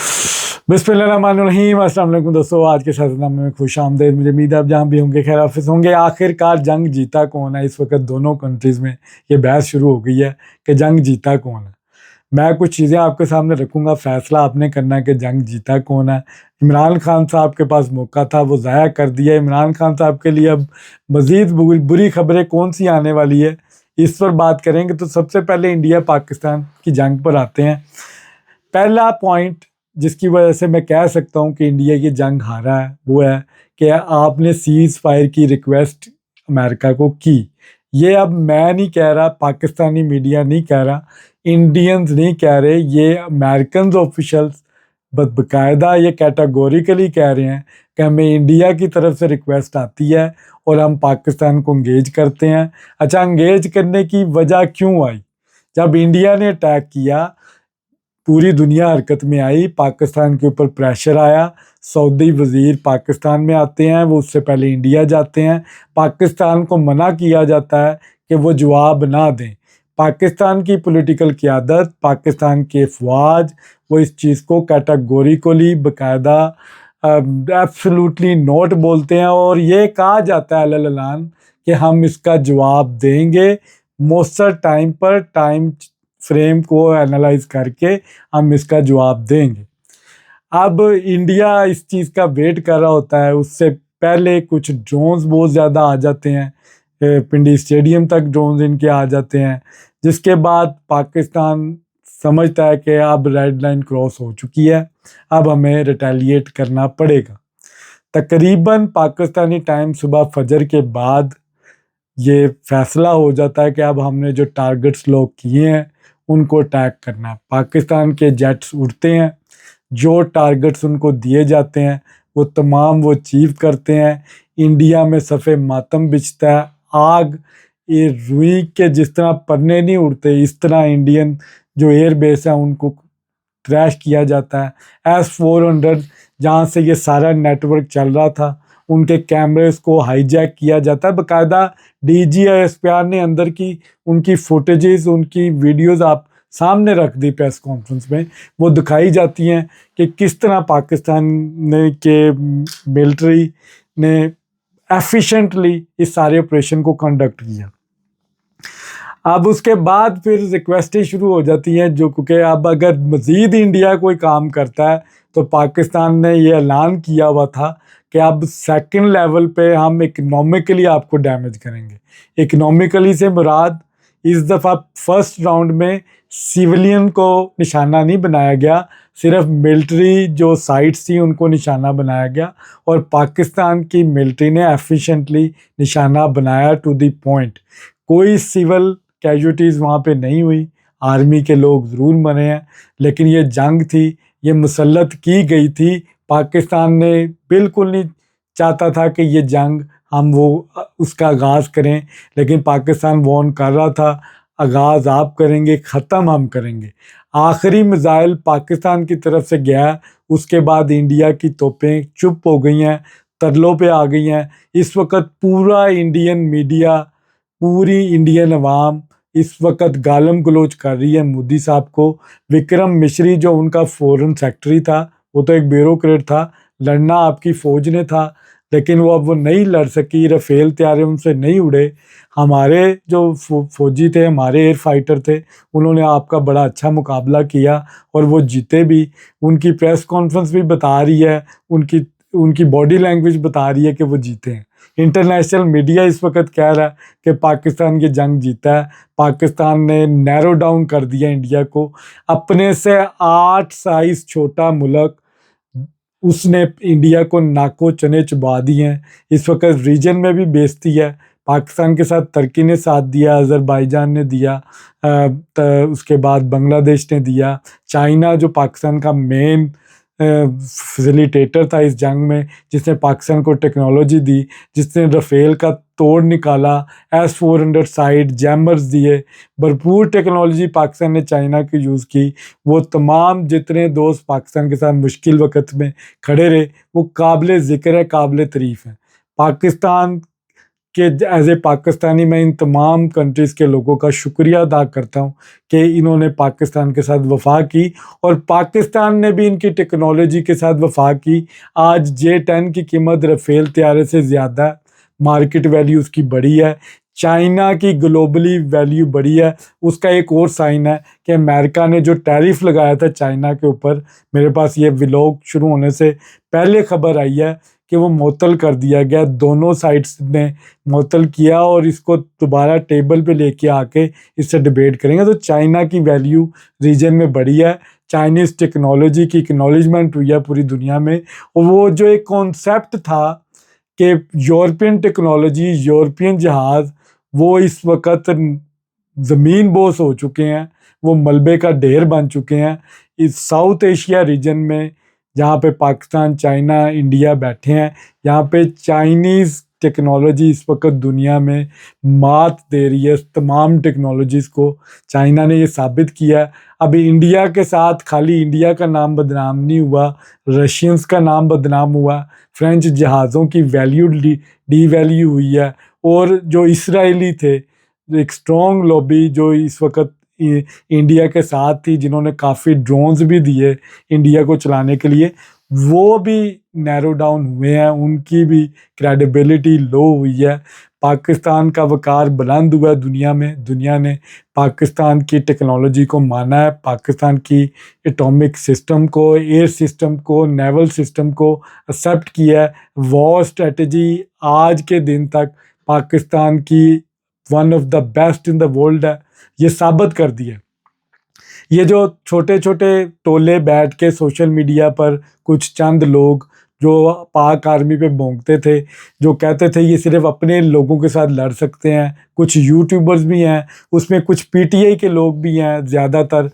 बिस्मिल्लाहिर्रहमानिर्रहीम। अस्सलाम वालेकुम दोस्तों, आज के साथनामे में खुश आमदेद। मुझे उम्मीद है आप जहाँ भी होंगे खैर हाफिज़ होंगे। आखिरकार जंग जीता कौन है? इस वक्त दोनों कंट्रीज़ में ये बहस शुरू हो गई है कि जंग जीता कौन है। मैं कुछ चीज़ें आपके सामने रखूँगा, फैसला आपने करना है कि जंग जीता कौन है। इमरान खान साहब के पास मौका था, वो ज़ाया कर दिया। इमरान खान साहब के लिए अब मज़ीद बुरी खबरें कौन सी आने वाली है, इस पर बात करेंगे। तो सबसे पहले इंडिया पाकिस्तान की जंग पर आते हैं। पहला पॉइंट जिसकी वजह से मैं कह सकता हूँ कि इंडिया ये जंग हारा है, वो है कि आपने सीज़ फायर की रिक्वेस्ट अमेरिका को की। ये अब मैं नहीं कह रहा, पाकिस्तानी मीडिया नहीं कह रहा, इंडियंस नहीं कह रहे, ये अमेरिकन ऑफिशियल्स बाकायदा ये कैटेगोरिकली कह रहे हैं कि हमें इंडिया की तरफ से रिक्वेस्ट आती है और हम पाकिस्तान को इंगेज करते हैं। अच्छा, इंगेज करने की वजह क्यों आई? जब इंडिया ने अटैक किया, पूरी दुनिया हरकत में आई, पाकिस्तान के ऊपर प्रेशर आया। सऊदी वज़ीर पाकिस्तान में आते हैं, वो उससे पहले इंडिया जाते हैं। पाकिस्तान को मना किया जाता है कि वो जवाब ना दें। पाकिस्तान की पॉलिटिकल क़यादत, पाकिस्तान के अफवाज, वो इस चीज़ को कैटेगोरिकली बाकायदा एब्सोल्युटली नोट बोलते हैं और ये कहा जाता है अलग कि हम इसका जवाब देंगे मौसर टाइम पर, टाइम फ्रेम को एनालाइज करके हम इसका जवाब देंगे। अब इंडिया इस चीज़ का वेट कर रहा होता है, उससे पहले कुछ ड्रोन्स बहुत ज़्यादा आ जाते हैं, पिंडी स्टेडियम तक ड्रोन्स इनके आ जाते हैं, जिसके बाद पाकिस्तान समझता है कि अब रेड लाइन क्रॉस हो चुकी है, अब हमें रिटेलिएट करना पड़ेगा। तकरीबन पाकिस्तानी टाइम सुबह फजर के बाद ये फैसला हो जाता है कि अब हमने जो टारगेट्स लॉक किए हैं उनको अटैक करना है। पाकिस्तान के जेट्स उड़ते हैं, जो टारगेट्स उनको दिए जाते हैं वो तमाम वो अचीव करते हैं। इंडिया में सफ़े मातम बिछता है, आग ये रुई के जिस तरह पन्ने नहीं उड़ते, इस तरह इंडियन जो एयर बेस है उनको क्रैश किया जाता है। S-400 जहाँ से ये सारा नेटवर्क चल रहा था, उनके कैमरेस को हाईजैक किया जाता है। बाकायदा DGISPR ने अंदर की उनकी फुटेजेस, उनकी वीडियोस आप सामने रख दी प्रेस कॉन्फ्रेंस में, वो दिखाई जाती हैं कि किस तरह पाकिस्तान ने के मिलिट्री ने एफिशिएंटली इस सारे ऑपरेशन को कंडक्ट किया। अब उसके बाद फिर रिक्वेस्टें शुरू हो जाती हैं, जो क्योंकि अब अगर मज़ीद इंडिया कोई काम करता है तो पाकिस्तान ने ये ऐलान किया हुआ था कि अब सेकंड लेवल पे हम इकनॉमिकली आपको डैमेज करेंगे। इकनॉमिकली से मुराद इस दफ़ा फर्स्ट राउंड में सिविलियन को निशाना नहीं बनाया गया, सिर्फ मिलिट्री जो साइट्स थी उनको निशाना बनाया गया और पाकिस्तान की मिलिट्री ने एफिशिएंटली निशाना बनाया टू द पॉइंट। कोई सिविल कैजुअल्टीज़ वहाँ पे नहीं हुई, आर्मी के लोग ज़रूर मरे हैं, लेकिन ये जंग थी, ये मुसल्लत की गई थी। पाकिस्तान ने बिल्कुल नहीं चाहता था कि ये जंग हम वो उसका आगाज़ करें, लेकिन पाकिस्तान वॉर्न कर रहा था, आगाज़ आप करेंगे, ख़त्म हम करेंगे। आखिरी मिसाइल पाकिस्तान की तरफ से गया, उसके बाद इंडिया की तोपें चुप हो गई हैं, तरलों पे आ गई हैं। इस वक्त पूरा इंडियन मीडिया, पूरी इंडियन अवाम इस वक्त गालम गलोच कर रही है मोदी साहब को। विक्रम मिश्री जो उनका फॉरेन सेक्रेटरी था, वो तो एक ब्यूरोक्रेट था, लड़ना आपकी फ़ौज ने था, लेकिन वो नहीं लड़ सकी, राफेल तैयारे उनसे नहीं उड़े। हमारे जो फौजी थे, हमारे एयर फाइटर थे, उन्होंने आपका बड़ा अच्छा मुकाबला किया और वो जीते भी। उनकी प्रेस कॉन्फ्रेंस भी बता रही है, उनकी उनकी बॉडी लैंग्वेज बता रही है कि वो जीते हैं। इंटरनेशनल मीडिया इस वक्त कह रहा है कि पाकिस्तान ये जंग जीता है। पाकिस्तान ने नैरो डाउन कर दिया इंडिया को, अपने से 8 साइज़ छोटा मुल्क उसने इंडिया को नाको चने चबा दिए हैं। इस वक्त रीजन में भी बेइज्जती है। पाकिस्तान के साथ तुर्की ने साथ दिया, अज़रबैजान ने दिया, उसके बाद बांग्लादेश ने दिया, चाइना जो पाकिस्तान का मेन फैसिलिटेटर था इस जंग में, जिसने पाकिस्तान को टेक्नोलॉजी दी, जिसने राफेल का तोड़ निकाला, S-400 साइट जैमर्स दिए, भरपूर टेक्नोलॉजी पाकिस्तान ने चाइना की यूज़ की। वो तमाम जितने दोस्त पाकिस्तान के साथ मुश्किल वक्त में खड़े रहे, वो काबिल ज़िक्र है, काबिल तारीफ़ है। पाकिस्तान कि एज ए पाकिस्तानी मैं इन तमाम कंट्रीज़ के लोगों का शुक्रिया अदा करता हूँ कि इन्होंने पाकिस्तान के साथ वफा की और पाकिस्तान ने भी इनकी टेक्नोलॉजी के साथ वफा की। आज J-10 की कीमत राफेल तैयारे से ज़्यादा है, मार्केट वैल्यू उसकी बड़ी है। चाइना की ग्लोबली वैल्यू बड़ी है। उसका एक और साइन है कि अमेरिका ने जो टैरिफ लगाया था चाइना के ऊपर, मेरे पास ये व्लॉग शुरू होने से पहले खबर आई है कि वो मुअत्तल कर दिया गया। दोनों साइड्स ने मुअत्तल किया और इसको दोबारा टेबल पे लेके आके इससे डिबेट करेंगे। तो चाइना की वैल्यू रीजन में बढ़ी है, चाइनीज़ टेक्नोलॉजी की एक्नॉलेजमेंट हुई है पूरी दुनिया में। और वो जो एक कॉन्सेप्ट था कि यूरोपियन टेक्नोलॉजी, यूरोपियन जहाज़, वो इस वक्त ज़मीन बोस हो चुके हैं, वो मलबे का ढेर बन चुके हैं। इस साउथ एशिया रीजन में जहाँ पे पाकिस्तान, चाइना, इंडिया बैठे हैं, यहाँ पे चाइनीज़ टेक्नोलॉजी इस वक्त दुनिया में मात दे रही है तमाम टेक्नोलॉजीज़ को। चाइना ने ये साबित किया है। अभी इंडिया के साथ खाली इंडिया का नाम बदनाम नहीं हुआ, रशियंस का नाम बदनाम हुआ, फ्रेंच जहाज़ों की वैल्यू डी वैल्यू हुई है। और जो इसराइली थे, एक स्ट्रॉन्ग लॉबी जो इस वक्त इंडिया के साथ थी, जिन्होंने काफ़ी ड्रोन्स भी दिए इंडिया को चलाने के लिए, वो भी नैरो डाउन हुए हैं, उनकी भी क्रेडिबिलिटी लो हुई है। पाकिस्तान का वक़ार बुलंद हुआ है दुनिया में। दुनिया ने पाकिस्तान की टेक्नोलॉजी को माना है, पाकिस्तान की एटॉमिक सिस्टम को, एयर सिस्टम को, नेवल सिस्टम को एक्सेप्ट किया है। वॉर स्ट्रेटजी आज के दिन तक पाकिस्तान की one of the best in the world है, ये साबित कर दिया। ये जो छोटे छोटे टोले बैठ के सोशल मीडिया पर कुछ चंद लोग जो पाक आर्मी पे भोंकते थे, जो कहते थे ये सिर्फ अपने लोगों के साथ लड़ सकते हैं, कुछ यूट्यूबर्स भी हैं, उसमें कुछ पीटीआई के लोग भी हैं ज़्यादातर,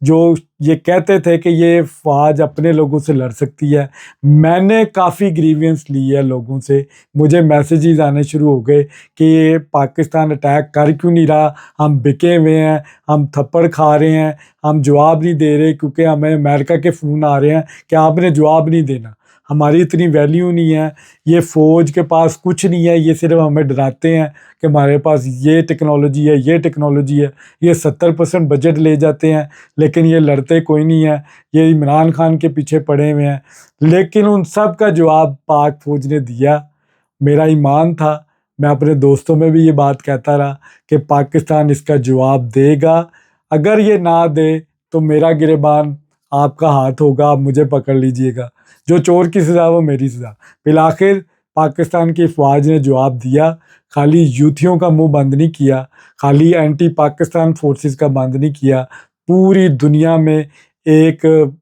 जो ये कहते थे कि ये फ़ौज अपने लोगों से लड़ सकती है। मैंने काफ़ी ग्रीवियंस ली है लोगों से, मुझे मैसेजेस आने शुरू हो गए कि ये पाकिस्तान अटैक कर क्यों नहीं रहा, हम बिके हुए हैं, हम थप्पड़ खा रहे हैं, हम जवाब नहीं दे रहे क्योंकि हमें अमेरिका के फ़ोन आ रहे हैं कि आपने जवाब नहीं देना, हमारी इतनी वैल्यू नहीं है, ये फ़ौज के पास कुछ नहीं है, ये सिर्फ हमें डराते हैं कि हमारे पास ये टेक्नोलॉजी है, ये टेक्नोलॉजी है। ये 70% बजट ले जाते हैं लेकिन ये लड़ते कोई नहीं है, ये इमरान खान के पीछे पड़े हुए हैं। लेकिन उन सब का जवाब पाक फ़ौज ने दिया। मेरा ईमान था, मैं अपने दोस्तों में भी ये बात कहता रहा कि पाकिस्तान इसका जवाब देगा। अगर ये ना दे तो मेरा गिरबान आपका हाथ होगा, आप मुझे पकड़ लीजिएगा। जो चोर की सज़ा वो मेरी सज़ा। फिर पाकिस्तान की फ़ौज ने जवाब दिया। खाली यूथियों का मुंह बंद नहीं किया, खाली एंटी पाकिस्तान फोर्सेस का बंद नहीं किया, पूरी दुनिया में एक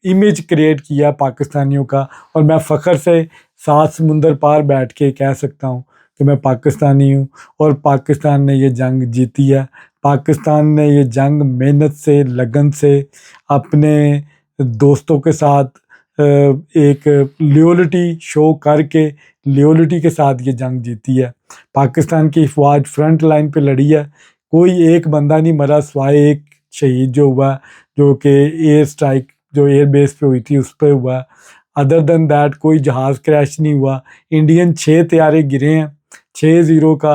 इमेज क्रिएट किया पाकिस्तानियों का। और मैं फ़ख्र से 7 समुंदर पार बैठ के कह सकता हूँ कि मैं पाकिस्तानी हूँ और पाकिस्तान ने ये जंग जीती है। पाकिस्तान ने ये जंग मेहनत से, लगन से, अपने दोस्तों के साथ एक लॉयल्टी शो करके, लॉयल्टी के साथ ये जंग जीती है। पाकिस्तान की फ़ौज फ्रंट लाइन पे लड़ी है, कोई एक बंदा नहीं मरा सिवाय एक शहीद जो हुआ, जो कि एयर स्ट्राइक जो एयर बेस पे हुई थी उस पे हुआ। अदर देन दैट कोई जहाज़ क्रैश नहीं हुआ। इंडियन 6 तैयारे गिरे हैं, 6-0 का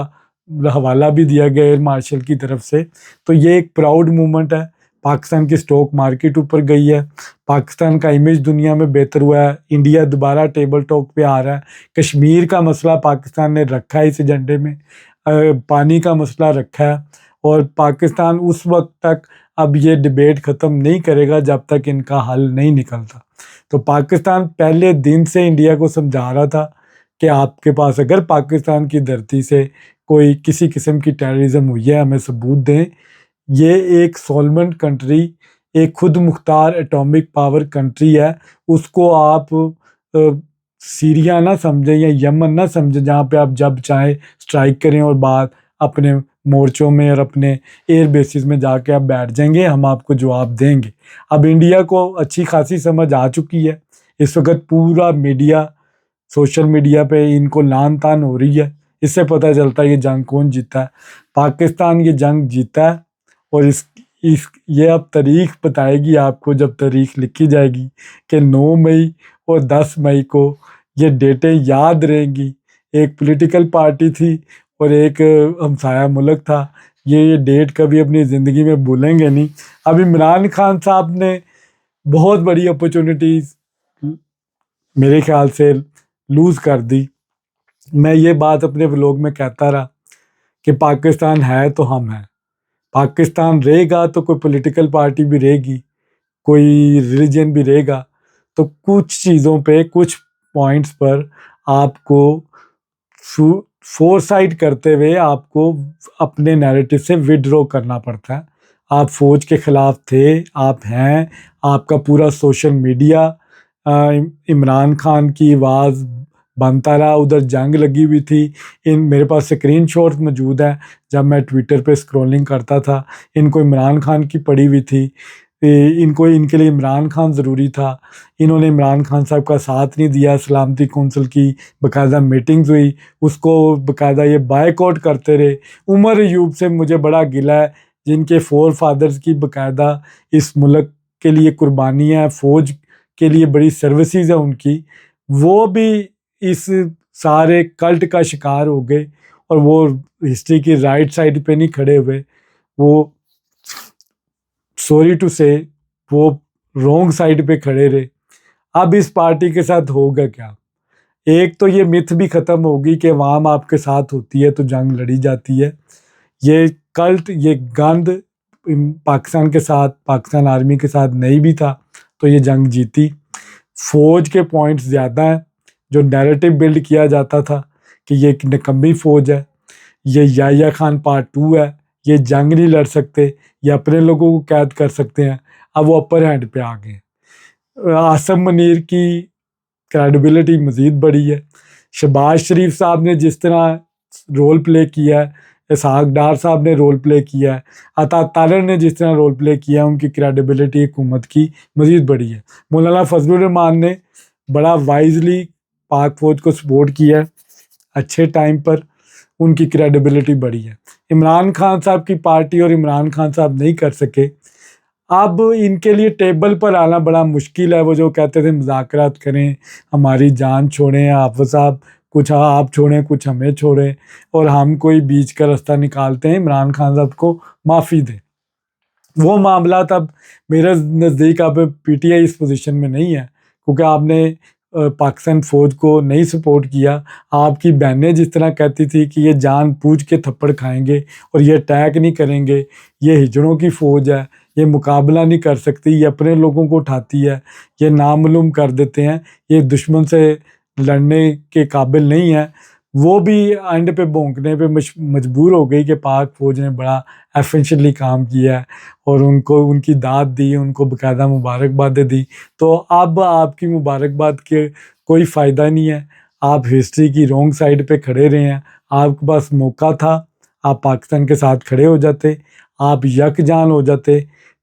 हवाला भी दिया गया एयर मार्शल की तरफ से। तो ये एक प्राउड मोमेंट है। पाकिस्तान की स्टॉक मार्केट ऊपर गई है, पाकिस्तान का इमेज दुनिया में बेहतर हुआ है, इंडिया दोबारा टेबल टॉक पे आ रहा है। कश्मीर का मसला पाकिस्तान ने रखा है इस एजेंडे में, पानी का मसला रखा है। और पाकिस्तान उस वक्त तक अब ये डिबेट ख़त्म नहीं करेगा जब तक इनका हल नहीं निकलता। तो पाकिस्तान पहले दिन से इंडिया को समझा रहा था कि आपके पास अगर पाकिस्तान की धरती से कोई किसी किस्म की टेररिज्म हुई है, हमें सबूत दें। ये एक सॉल्वेंट कंट्री, एक खुद मुख्तार एटॉमिक पावर कंट्री है, उसको आप सीरिया ना समझें या यमन ना समझें जहाँ पे आप जब चाहें स्ट्राइक करें और बात अपने मोर्चों में और अपने एयर बेसिस में जाके आप बैठ जाएंगे, हम आपको जवाब देंगे। अब इंडिया को अच्छी खासी समझ आ चुकी है। इस वक्त पूरा मीडिया, सोशल मीडिया पे इनको लान तान हो रही है। इससे पता चलता है ये जंग कौन जीता है। पाकिस्तान ये जंग जीता है और इस ये अब तारीख बताएगी आपको, जब तारीख लिखी जाएगी कि 9 मई और 10 मई को ये डेटें याद रहेंगी। एक पॉलिटिकल पार्टी थी, और एक हमसाया मुल्क था। ये डेट कभी अपनी ज़िंदगी में भूलेंगे नहीं। अब इमरान खान साहब ने बहुत बड़ी अपॉर्चुनिटीज़ मेरे ख्याल से लूज़ कर दी। मैं ये बात अपने व्लॉग में कहता रहा कि पाकिस्तान है तो हम हैं, पाकिस्तान रहेगा तो कोई पॉलिटिकल पार्टी भी रहेगी, कोई रिलीजन भी रहेगा, तो कुछ चीज़ों पे, कुछ पॉइंट्स पर आपको फोरसाइट करते हुए आपको अपने नैरेटिव से विड्रॉ करना पड़ता है। आप फौज के खिलाफ थे, आप हैं, आपका पूरा सोशल मीडिया इमरान खान की आवाज़ बनता रहा, उधर जंग लगी हुई थी। मेरे पास स्क्रीनशॉट मौजूद है, जब मैं ट्विटर पे स्क्रॉलिंग करता था, इनको इमरान खान की पड़ी हुई थी। इनको इनके लिए इमरान खान ज़रूरी था। इन्होंने इमरान खान साहब का साथ नहीं दिया। सलामती कौंसिल की बाकायदा मीटिंग्स हुई, उसको बाकायदा ये बायकॉट करते रहे। उमर अयूब से मुझे बड़ा गिला है, जिनके फोर फादर्स की बाकायदा इस मुल्क के लिए कुर्बानियाँ, फ़ौज के लिए बड़ी सर्विसेज है उनकी, वो भी इस सारे कल्ट का शिकार हो गए और वो हिस्ट्री की राइट साइड पे नहीं खड़े हुए। वो सॉरी टू से वो रॉन्ग साइड पे खड़े रहे। अब इस पार्टी के साथ होगा क्या? एक तो ये मिथ भी ख़त्म होगी कि अवाम आपके साथ होती है तो जंग लड़ी जाती है। ये कल्ट, ये गंद पाकिस्तान के साथ, पाकिस्तान आर्मी के साथ नहीं भी था तो ये जंग जीती। फ़ौज के पॉइंट्स ज़्यादा हैं। जो नैरेटिव बिल्ड किया जाता था कि ये एक निकम्मी फ़ौज है, ये याह्या खान पार्ट 2 है, ये जंग नहीं लड़ सकते, ये अपने लोगों को कैद कर सकते हैं, अब वो अपर हैंड पे आ गए। आसम मुनीर की क्रेडिबिलिटी मज़ीद बढ़ी है। शहबाज शरीफ साहब ने जिस तरह रोल प्ले किया है, इसहाक डार साहब ने रोल प्ले किया है, अता तारर ने जिस तरह रोल प्ले किया है, उनकी क्रेडिबिलिटी हुकूमत की मज़ीद बढ़ी है। मौलाना फजलुर रहमान ने बड़ा वाइजली पाक फ़ौज को सपोर्ट किया है, अच्छे टाइम पर उनकी क्रेडिबिलिटी बढ़ी है। इमरान खान साहब की पार्टी और इमरान खान साहब नहीं कर सके। अब इनके लिए टेबल पर आना बड़ा मुश्किल है। वो जो कहते थे मुज़ाकरात करें, हमारी जान छोड़ें आप साहब, कुछ आप छोड़ें कुछ हमें छोड़ें, और हम कोई बीच का रास्ता निकालते हैं, इमरान खान साहब को माफ़ी दें। वो मामला तब मेरे नज़दीक अब पीटीआई इस पोजीशन में नहीं है, क्योंकि आपने पाकिस्तान फ़ौज को नहीं सपोर्ट किया। आपकी बहनें जिस तरह कहती थी कि ये जान पूछ के थप्पड़ खाएंगे और ये अटैक नहीं करेंगे, ये हिजड़ों की फ़ौज है, ये मुकाबला नहीं कर सकती, ये अपने लोगों को उठाती है, ये नामालूम कर देते हैं, ये दुश्मन से लड़ने के काबिल नहीं है, वो भी एंड पे भौंकने पे मजबूर हो गई कि पाक फ़ौज ने बड़ा एफिशिएंटली काम किया है और उनको उनकी दाद दी, उनको बाकायदा मुबारकबादें दी। तो अब आपकी मुबारकबाद के कोई फ़ायदा नहीं है। आप हिस्ट्री की रॉन्ग साइड पे खड़े रहे हैं। आपके पास मौका था, आप पाकिस्तान के साथ खड़े हो जाते, आप यकजान हो जाते।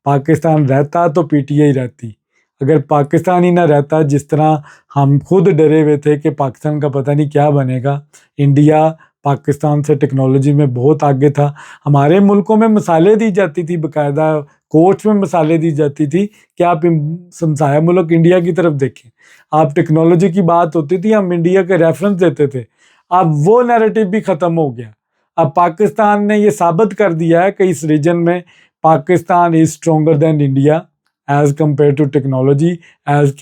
पाकिस्तान रहता तो पीटीआई रहती। अगर पाकिस्तान ही ना रहता, जिस तरह हम खुद डरे हुए थे कि पाकिस्तान का पता नहीं क्या बनेगा, इंडिया पाकिस्तान से टेक्नोलॉजी में बहुत आगे था। हमारे मुल्कों में मिसालें दी जाती थी, बाकायदा कोर्ट्स में मिसालें दी जाती थी कि आप हमसाया मुल्क इंडिया की तरफ देखें। आप टेक्नोलॉजी की बात होती थी, हम इंडिया के रेफरेंस देते थे। अब वो नैरेटिव भी ख़त्म हो गया। अब पाकिस्तान ने ये साबित कर दिया है कि इस रीजन में Pakistan is stronger than India as compared to technology, as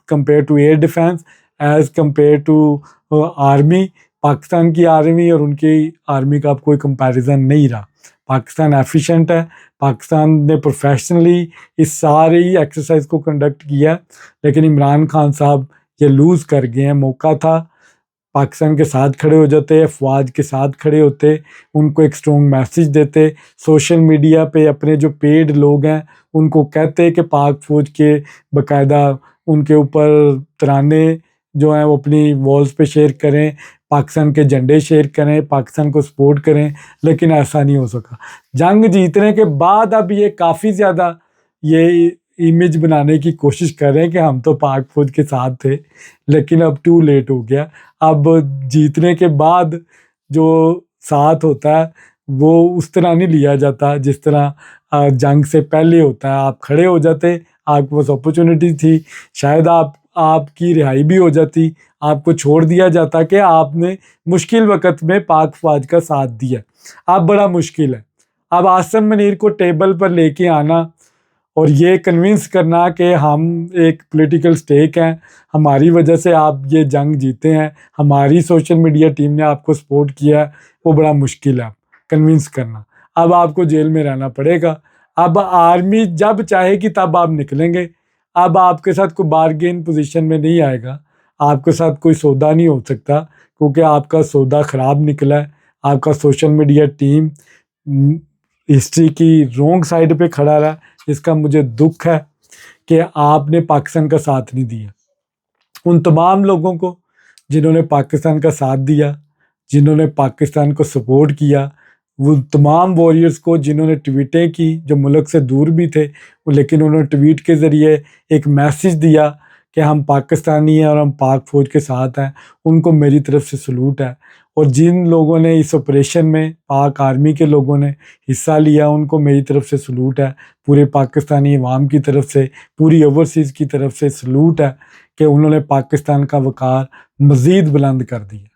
compared to air defense, as compared to army. Pakistan की आर्मी और उनकी आर्मी का अब कोई कंपैरिजन नहीं रहा। पाकिस्तान एफिशिएंट है, पाकिस्तान ने प्रोफेशनली इस सारी एक्सरसाइज को कंडक्ट किया, लेकिन इमरान खान साहब ये लूज़ कर गए हैं। मौका था, पाकिस्तान के साथ खड़े हो जाते, अफवाज के साथ खड़े होते, उनको एक स्ट्रॉन्ग मैसेज देते, सोशल मीडिया पे अपने जो पेड लोग हैं उनको कहते कि पाक फ़ौज के बाकायदा उनके ऊपर तराने जो हैं वो अपनी वॉल्स पे शेयर करें, पाकिस्तान के झंडे शेयर करें, पाकिस्तान को सपोर्ट करें, लेकिन ऐसा नहीं हो सका। जंग जीतने के बाद अब ये काफ़ी ज़्यादा ये इमेज बनाने की कोशिश कर रहे हैं कि हम तो पाक फ़ौज के साथ थे, लेकिन अब टू लेट हो गया। अब जीतने के बाद जो साथ होता है वो उस तरह नहीं लिया जाता जिस तरह जंग से पहले होता है। आप खड़े हो जाते, आपके पास अपॉर्चुनिटी थी, शायद आपकी रिहाई भी हो जाती, आपको छोड़ दिया जाता कि आपने मुश्किल वक़्त में पाक फ़ौज का साथ दिया। अब बड़ा मुश्किल है। अब आसिम मुनीर को टेबल पर लेके आना और ये कन्विंस करना कि हम एक पॉलिटिकल स्टेक हैं, हमारी वजह से आप ये जंग जीते हैं, हमारी सोशल मीडिया टीम ने आपको सपोर्ट किया है, वो बड़ा मुश्किल है कन्विंस करना। अब आपको जेल में रहना पड़ेगा। अब आर्मी जब चाहेगी तब आप निकलेंगे। अब आपके साथ कोई बार्गेन पोजीशन में नहीं आएगा, आपके साथ कोई सौदा नहीं हो सकता, क्योंकि आपका सौदा ख़राब निकला है। आपका सोशल मीडिया टीम हिस्ट्री की रॉन्ग साइड पे खड़ा रहा, इसका मुझे दुख है कि आपने पाकिस्तान का साथ नहीं दिया। उन तमाम लोगों को जिन्होंने पाकिस्तान का साथ दिया, जिन्होंने पाकिस्तान को सपोर्ट किया, वो तमाम वॉरियर्स को जिन्होंने ट्वीटें की, जो मुल्क से दूर भी थे, लेकिन उन्होंने ट्वीट के ज़रिए एक मैसेज दिया कि हम पाकिस्तानी हैं और हम पाक फ़ौज के साथ हैं, उनको मेरी तरफ से सलूट है। और जिन लोगों ने इस ऑपरेशन में पाक आर्मी के लोगों ने हिस्सा लिया, उनको मेरी तरफ से सलूट है। पूरे पाकिस्तानी अवाम की तरफ से, पूरी ओवरसीज़ की तरफ से सलूट है कि उन्होंने पाकिस्तान का वक़ार मज़ीद बुलंद कर दिया।